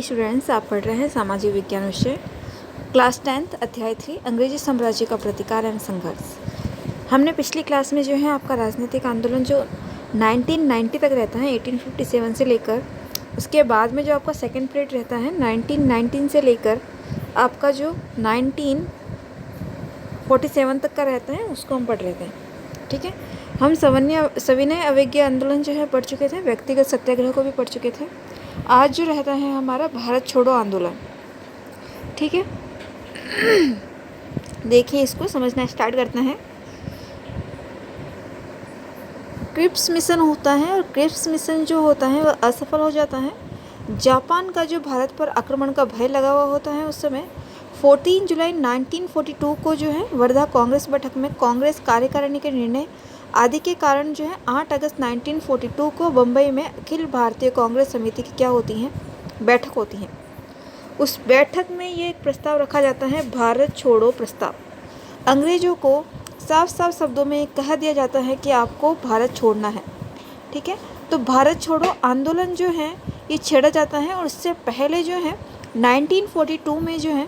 Students, आप पढ़ रहे हैं सामाजिक विज्ञान विषय क्लास 10th अध्याय 3 अंग्रेजी साम्राज्य का प्रतिकार एवं संघर्ष। हमने पिछली क्लास में जो है आपका राजनीतिक आंदोलन जो 1990 तक रहता है 1857 से लेकर, उसके बाद में जो आपका सेकेंड पीरियड रहता है 1919 से लेकर आपका जो 1947 तक का रहता है, उसको हम पढ़ रहे थे। ठीक है, हम सविनय अवज्ञा आंदोलन जो है पढ़ चुके थे, व्यक्तिगत सत्याग्रह को भी पढ़ चुके थे। आज जो रहता है हमारा भारत छोड़ो आंदोलन। ठीक है, देखिए इसको समझना स्टार्ट करते हैं। क्रिप्स मिशन होता है और क्रिप्स मिशन जो होता है वह असफल हो जाता है। जापान का जो भारत पर आक्रमण का भय लगा हुआ होता है उस समय 14 जुलाई 1942 को जो है वर्धा कांग्रेस बैठक में कांग्रेस कार्यकारिणी के निर्णय आदि के कारण जो है 8 अगस्त 1942 को बम्बई में अखिल भारतीय कांग्रेस समिति की क्या होती हैं, बैठक होती है। उस बैठक में ये एक प्रस्ताव रखा जाता है, भारत छोड़ो प्रस्ताव। अंग्रेजों को साफ साफ शब्दों में कह दिया जाता है कि आपको भारत छोड़ना है। ठीक है, तो भारत छोड़ो आंदोलन जो है ये छेड़ा जाता है और उससे पहले जो है 1942 में जो है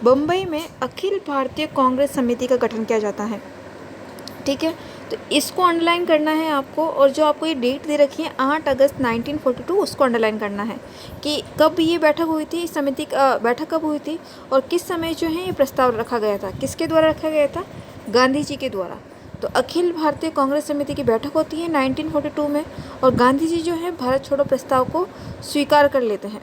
बम्बई में अखिल भारतीय कांग्रेस समिति का गठन किया जाता है। ठीक है, तो इसको अंडरलाइन करना है आपको, और जो आपको ये डेट दे रखी है 8 अगस्त 1942, उसको अंडरलाइन करना है कि कब ये बैठक हुई थी, इस समिति का बैठक कब हुई थी और किस समय जो है ये प्रस्ताव रखा गया था, किसके द्वारा रखा गया था, गांधी जी के द्वारा। तो अखिल भारतीय कांग्रेस समिति की बैठक होती है 1942 में और गांधी जी जो है भारत छोड़ो प्रस्ताव को स्वीकार कर लेते हैं।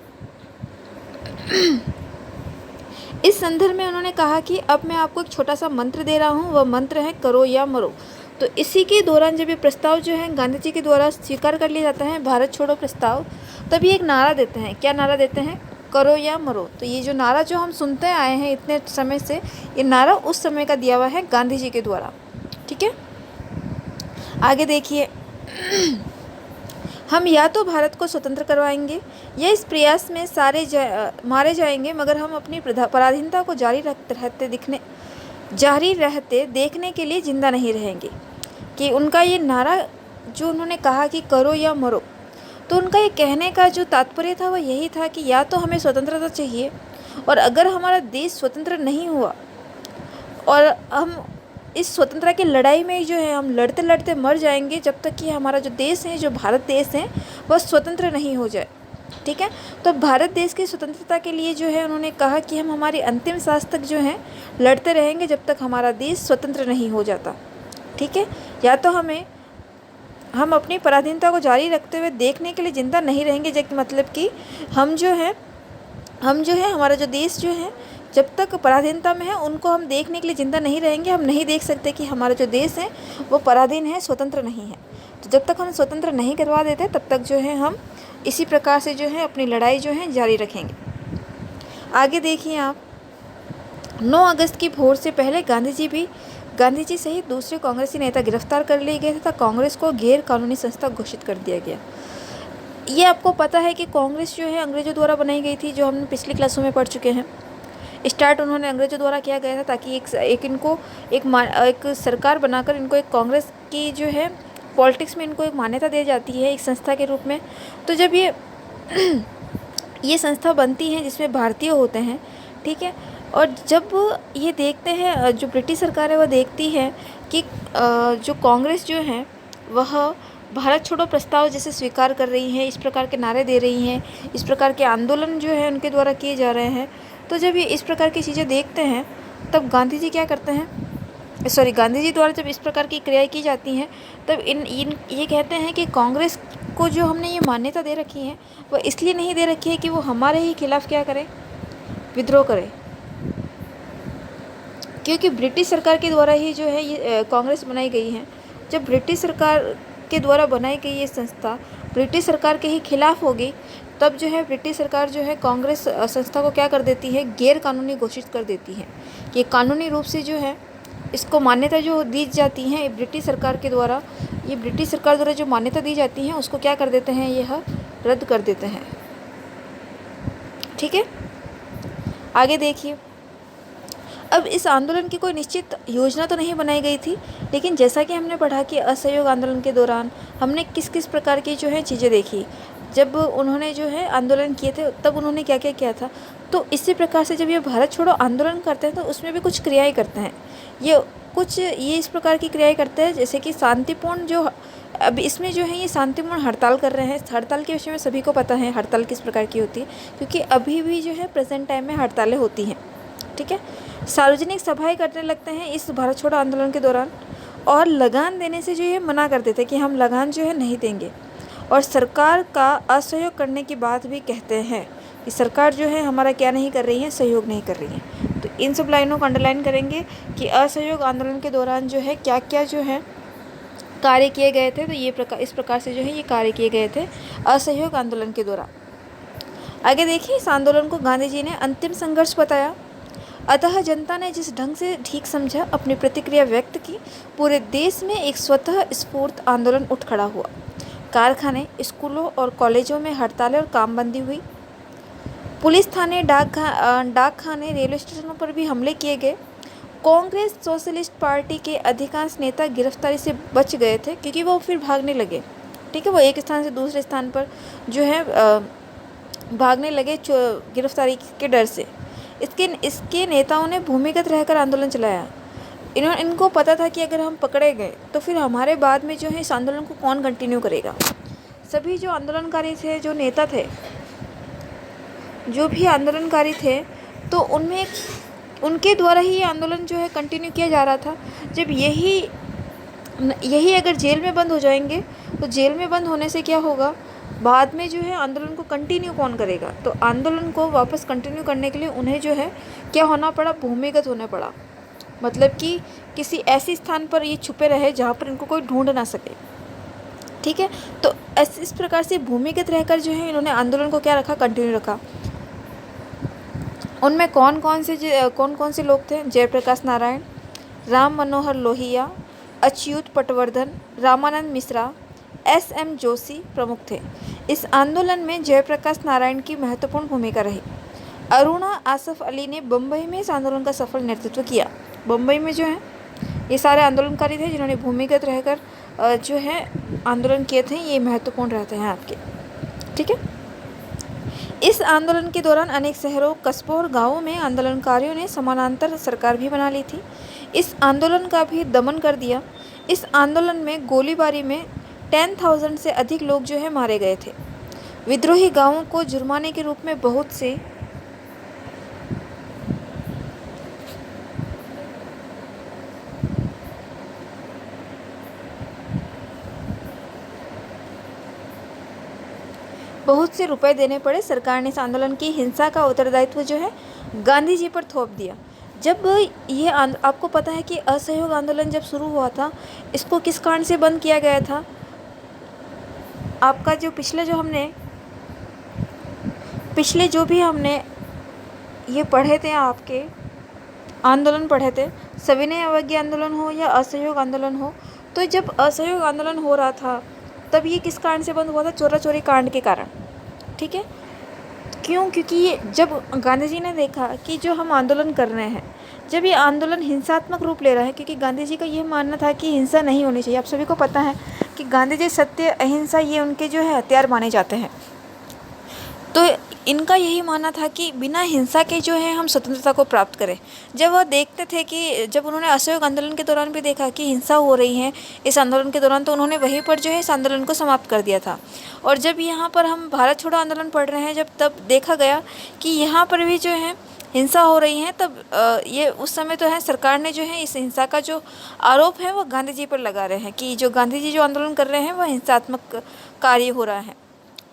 इस संदर्भ में उन्होंने कहा कि अब मैं आपको एक छोटा सा मंत्र दे रहा हूँ, वह मंत्र है करो या मरो। तो इसी के दौरान जब ये प्रस्ताव जो है गांधी जी के द्वारा स्वीकार कर लिया जाता है, भारत छोड़ो प्रस्ताव, तब ये एक नारा देते हैं। क्या नारा देते हैं? करो या मरो। तो ये जो नारा जो हम सुनते आए हैं इतने समय से, ये नारा उस समय का दिया हुआ है गांधी जी के द्वारा। ठीक है, आगे देखिए। हम या तो भारत को स्वतंत्र करवाएंगे या इस प्रयास में मारे जाएंगे, मगर हम अपनी पराधीनता को जारी रहते देखने के लिए जिंदा नहीं रहेंगे। कि उनका ये नारा जो उन्होंने कहा कि करो या मरो, तो उनका ये कहने का जो तात्पर्य था वह यही था कि या तो हमें स्वतंत्रता चाहिए, और अगर हमारा देश स्वतंत्र नहीं हुआ और हम इस स्वतंत्रता की लड़ाई में जो है हम लड़ते लड़ते मर जाएंगे जब तक कि हमारा जो देश है, जो भारत देश है, वह स्वतंत्र नहीं हो जाए। ठीक है, तो भारत देश की स्वतंत्रता के लिए जो है उन्होंने कहा कि हम हमारी अंतिम सांस तक जो है लड़ते रहेंगे जब तक हमारा देश स्वतंत्र नहीं हो जाता। ठीक है, या तो हम अपनी पराधीनता को जारी रखते हुए देखने के लिए जिंदा नहीं रहेंगे, जबकि मतलब कि हम जो है हमारा जो देश जो है जब तक पराधीनता में है उनको हम देखने के लिए ज़िंदा नहीं रहेंगे। हम नहीं देख सकते कि हमारा जो देश है वो पराधीन है, स्वतंत्र नहीं है। तो जब तक हम स्वतंत्र नहीं करवा देते तब तक जो है हम इसी प्रकार से जो है अपनी लड़ाई जो है जारी रखेंगे। आगे देखिए आप, 9 अगस्त की भोर से पहले गांधी जी सहित दूसरे कांग्रेसी नेता गिरफ्तार कर लिए गए तथा कांग्रेस को गैर कानूनी संस्था घोषित कर दिया गया। ये आपको पता है कि कांग्रेस जो है अंग्रेजों द्वारा बनाई गई थी, जो हमने पिछली क्लासों में पढ़ चुके हैं। स्टार्ट उन्होंने अंग्रेजों द्वारा किया गया था ताकि एक सरकार बनाकर इनको एक कांग्रेस की जो है पॉलिटिक्स में इनको एक मान्यता दी जाती है एक संस्था के रूप में। तो जब ये संस्था बनती है जिसमें भारतीय होते हैं, ठीक है, और जब ये देखते हैं, जो ब्रिटिश सरकार है वह देखती है कि जो कांग्रेस जो है वह भारत छोड़ो प्रस्ताव जैसे स्वीकार कर रही है, इस प्रकार के नारे दे रही हैं, इस प्रकार के आंदोलन जो है उनके द्वारा किए जा रहे हैं, तो जब ये इस प्रकार की चीज़ें देखते हैं तब गांधी जी क्या करते हैं, गांधी जी द्वारा जब इस प्रकार की क्रियाएं की जाती हैं तब ये कहते हैं कि कांग्रेस को जो हमने ये मान्यता दे रखी है वह इसलिए नहीं दे रखी है कि वो हमारे ही खिलाफ क्या करे, विद्रोह करे, क्योंकि ब्रिटिश सरकार के द्वारा ही जो है ये कांग्रेस बनाई गई है। जब ब्रिटिश सरकार के द्वारा बनाई गई ये संस्था ब्रिटिश सरकार के ही खिलाफ होगी, तब जो है ब्रिटिश सरकार जो है कांग्रेस संस्था को क्या कर देती है, गैर कानूनी घोषित कर देती है। ये कानूनी रूप से जो है इसको मान्यता जो दी जाती है ब्रिटिश सरकार के द्वारा, ये ब्रिटिश सरकार द्वारा जो मान्यता दी जाती है उसको क्या कर देते हैं, यह रद्द कर देते हैं। ठीक है, आगे देखिए। अब इस आंदोलन की कोई निश्चित योजना तो नहीं बनाई गई थी, लेकिन जैसा कि हमने पढ़ा कि असहयोग आंदोलन के दौरान हमने किस किस प्रकार की जो है चीज़ें देखी। जब उन्होंने जो है आंदोलन किए थे तब उन्होंने क्या क्या किया था। तो इसी प्रकार से जब ये भारत छोड़ो आंदोलन करते हैं तो उसमें भी कुछ क्रियाएं करते हैं। ये इस प्रकार की क्रियाएं करते हैं जैसे कि शांतिपूर्ण जो अब इसमें जो है ये शांतिपूर्ण हड़ताल कर रहे हैं। हड़ताल के विषय में सभी को पता है हड़ताल किस प्रकार की होती है, क्योंकि अभी भी जो है प्रेजेंट टाइम में हड़तालें होती हैं। ठीक है, सार्वजनिक सभाएं करने लगते हैं इस भारत छोड़ो आंदोलन के दौरान, और लगान देने से जो है मना कर देते हैं कि हम लगान जो है नहीं देंगे, और सरकार का असहयोग करने की बात भी कहते हैं कि सरकार जो है हमारा क्या नहीं कर रही है, सहयोग नहीं कर रही है। तो इन सब लाइनों को अंडरलाइन करेंगे कि असहयोग आंदोलन के दौरान जो है क्या क्या जो है कार्य किए गए थे। तो इस प्रकार से जो है ये कार्य किए गए थे असहयोग आंदोलन के दौरान। आगे देखिए, इस आंदोलन को गांधी जी ने अंतिम संघर्ष बताया। अतः जनता ने जिस ढंग से ठीक समझा अपनी प्रतिक्रिया व्यक्त की, पूरे देश में एक स्वतः स्फूर्त आंदोलन उठ खड़ा हुआ। कारखाने, स्कूलों और कॉलेजों में हड़तालें और कामबंदी हुई। पुलिस थाने, डाक खाने, रेलवे स्टेशनों पर भी हमले किए गए। कांग्रेस सोशलिस्ट पार्टी के अधिकांश नेता गिरफ्तारी से बच गए थे क्योंकि वो फिर भागने लगे। ठीक है, वो एक स्थान से दूसरे स्थान पर जो है भागने लगे गिरफ्तारी के डर से। इसके नेताओं ने भूमिगत रहकर आंदोलन चलाया। इनको पता था कि अगर हम पकड़े गए तो फिर हमारे बाद में जो है इस आंदोलन को कौन कंटिन्यू करेगा। सभी जो आंदोलनकारी थे, जो नेता थे, जो भी आंदोलनकारी थे, तो उनमें उनके द्वारा ही ये आंदोलन जो है कंटिन्यू किया जा रहा था। जब यही अगर जेल में बंद हो जाएंगे तो जेल में बंद होने से क्या होगा, बाद में जो है आंदोलन को कंटिन्यू कौन करेगा। तो आंदोलन को वापस कंटिन्यू करने के लिए उन्हें जो है क्या होना पड़ा, भूमिगत होना पड़ा। मतलब कि किसी ऐसी स्थान पर ये छुपे रहे जहाँ पर इनको कोई ढूंढ ना सके। ठीक है, तो इस प्रकार से भूमिगत रहकर जो है इन्होंने आंदोलन को क्या रखा, कंटिन्यू रखा। उनमें कौन कौन से लोग थे? जयप्रकाश नारायण, राम मनोहर लोहिया, अच्युत पटवर्धन, रामानंद मिश्रा, S.M. जोशी प्रमुख थे। इस आंदोलन में जयप्रकाश नारायण की महत्वपूर्ण भूमिका रही। अरुणा आसफ अली ने बम्बई में इस आंदोलन का सफल नेतृत्व किया। बम्बई में जो है ये सारे आंदोलनकारी थे जिन्होंने भूमिगत रहकर जो है आंदोलन किए थे, ये महत्वपूर्ण रहते हैं आपके। ठीक है, इस आंदोलन के दौरान अनेक शहरों, कस्बों और गांवों में आंदोलनकारियों ने समानांतर सरकार भी बना ली थी। इस आंदोलन का भी दमन कर दिया। इस आंदोलन में गोलीबारी में 10,000 से अधिक लोग जो है मारे गए थे। विद्रोही गांवों को जुर्माने के रूप में बहुत से रुपए देने पड़े। सरकार ने इस आंदोलन की हिंसा का उत्तरदायित्व जो है गांधी जी पर थोप दिया। जब ये आपको पता है कि असहयोग आंदोलन जब शुरू हुआ था, इसको किस कारण से बंद किया गया था? आपका जो पिछले जो भी हमने ये पढ़े थे, आपके आंदोलन पढ़े थे, सविनय अवज्ञा आंदोलन हो या असहयोग आंदोलन हो, तो जब असहयोग आंदोलन हो रहा था तब ये किस कारण से बंद हुआ था? चोरा चोरी कांड के कारण। ठीक है, क्यों? क्योंकि ये जब गांधी जी ने देखा कि जो हम आंदोलन कर रहे हैं, जब ये आंदोलन हिंसात्मक रूप ले रहा है, क्योंकि गांधी जी का ये मानना था कि हिंसा नहीं होनी चाहिए। आप सभी को पता है कि गांधी जी सत्य, अहिंसा ये उनके जो है हथियार माने जाते हैं। तो इनका यही मानना था कि बिना हिंसा के जो है हम स्वतंत्रता को प्राप्त करें। जब वह देखते थे कि जब उन्होंने असहयोग आंदोलन के दौरान भी देखा कि हिंसा हो रही है इस आंदोलन के दौरान, तो उन्होंने वहीं पर जो है इस आंदोलन को समाप्त कर दिया था। और जब यहाँ पर हम भारत छोड़ो आंदोलन पढ़ रहे हैं, तब देखा गया कि यहाँ पर भी जो है हिंसा हो रही है, तब ये उस समय तो है सरकार ने जो है इस हिंसा का जो आरोप है वो गांधी जी पर लगा रहे हैं कि जो गांधी जी जो आंदोलन कर रहे हैं वह हिंसात्मक कार्य हो रहा है।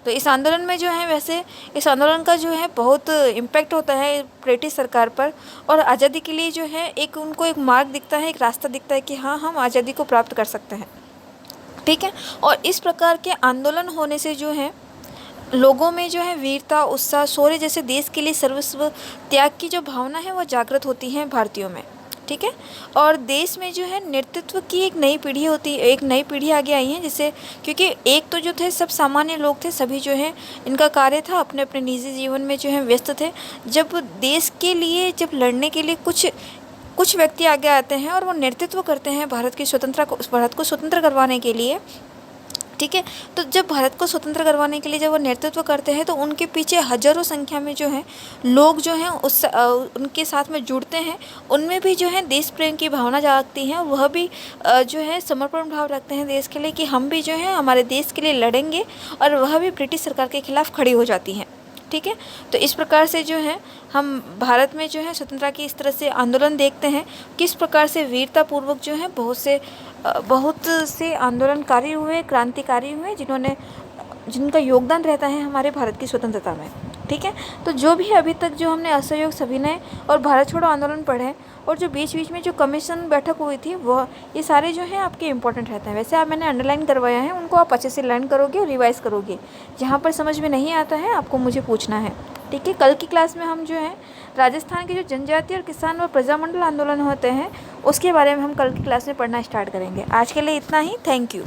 तो इस आंदोलन में जो है, वैसे इस आंदोलन का जो है बहुत इम्पैक्ट होता है ब्रिटिश सरकार पर, और आज़ादी के लिए जो है उनको एक मार्ग दिखता है, एक रास्ता दिखता है कि हाँ, हम आज़ादी को प्राप्त कर सकते हैं। ठीक है, और इस प्रकार के आंदोलन होने से जो है लोगों में जो है वीरता, उत्साह, शौर्य जैसे देश के लिए सर्वस्व त्याग की जो भावना है वो जागृत होती है भारतीयों में। ठीक है, और देश में जो है नेतृत्व की एक नई पीढ़ी आगे आई है, जिससे क्योंकि एक तो जो थे सब सामान्य लोग थे, सभी जो है इनका कार्य था अपने अपने निजी जीवन में जो है व्यस्त थे। जब देश के लिए जब लड़ने के लिए कुछ व्यक्ति आगे आते हैं और वो नेतृत्व करते हैं भारत को स्वतंत्र करवाने के लिए, ठीक है। तो जब भारत को स्वतंत्र करवाने के लिए जब वो नेतृत्व करते हैं तो उनके पीछे हज़ारों संख्या में जो है लोग जो हैं उस उनके साथ में जुड़ते हैं। उनमें भी जो है देश प्रेम की भावना जागती है, वह भी जो है समर्पण भाव रखते हैं देश के लिए कि हम भी जो है हमारे देश के लिए लड़ेंगे, और वह भी ब्रिटिश सरकार के खिलाफ़ खड़ी हो जाती हैं। ठीक है। तो इस प्रकार से जो है हम भारत में जो है स्वतंत्रता की इस तरह से आंदोलन देखते हैं, किस प्रकार से वीरतापूर्वक जो है बहुत से आंदोलनकारी हुए, क्रांतिकारी हुए, जिनका योगदान रहता है हमारे भारत की स्वतंत्रता में। ठीक है। तो जो भी अभी तक जो हमने असहयोग सविनय और भारत छोड़ो आंदोलन पढ़े, और जो बीच बीच में जो कमीशन बैठक हुई थी, वह ये सारे जो हैं आपके इंपॉर्टेंट रहते हैं। वैसे आप मैंने अंडरलाइन करवाया है, उनको आप अच्छे से लर्न करोगे और रिवाइज़ करोगे। जहाँ पर समझ में नहीं आता है आपको मुझे पूछना है। ठीक है। कल की क्लास में हम जो है राजस्थान के जो जनजाति और किसान व प्रजामंडल आंदोलन होते हैं उसके बारे में हम कल की क्लास में पढ़ना स्टार्ट करेंगे। आज के लिए इतना ही। Thank you.